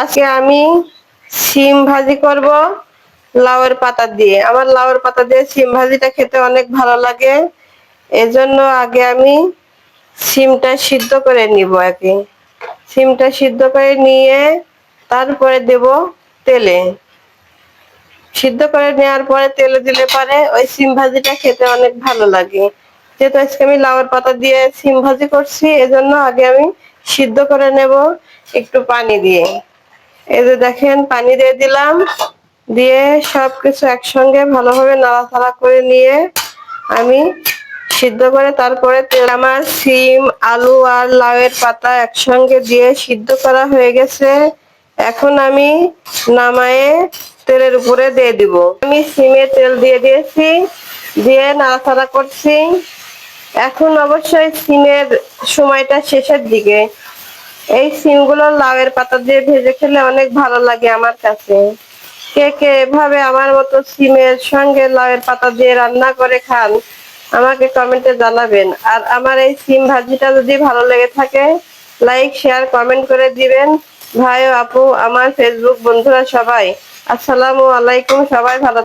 আজকে আমি শিম ভাজি করব লাউয়ের পাতা দিয়ে। আমার লাউয়ের পাতা দিয়ে শিম ভাজিটা খেতে অনেক ভালো লাগে। এজন্য আগে আমি শিমটা সিদ্ধ করে নিব। শিমটা সিদ্ধ করে নিয়ে তারপরে দেব তেলে। সিদ্ধ করে নেওয়ার পরে তেলে দিলে পরে ওই শিম ভাজিটা খেতে অনেক ভালো লাগে। যেহেতু আজকে আমি লাউয়ের পাতা দিয়ে শিম ভাজি করছি, এজন্য আগে আমি সিদ্ধ করে নেব একটু পানি দিয়ে। এই যে দেখেন, পানি দিয়ে দিলাম, দিয়ে সবকিছু একসঙ্গে ভালোভাবে নাড়াচাড়া করে নিয়ে আমি সিদ্ধ করে তারপরে তেল। আমার শিম, আলু আর লাউয়ের পাতা একসঙ্গে দিয়ে সিদ্ধ করা হয়ে গেছে। এখন আমি নামায়ে তেলের উপরে দিয়ে দিব। আমি শিমে তেল দিয়ে দিয়েছি, দিয়ে নাড়াচাড়া করছি। এখন অবশ্যই শিমের সময়টা শেষের দিকে। এই শিমগুলো লাউয়ের পাতা দিয়ে ভেজে খেলে অনেক ভালো লাগে আমার কাছে। কে কে এভাবে আমার মতো শিমের সঙ্গে লাউয়ের পাতা দিয়ে রান্না করে খান, আমাকে কমেন্টে জানাবেন। আর আমার এই শিম ভাজিটা যদি ভালো লেগে থাকে, লাইক শেয়ার কমেন্ট করে দিবেন। ভাই ও আপু, আমার ফেসবুক বন্ধুরা সবাই, আসসালামু আলাইকুম। সবাই ভালো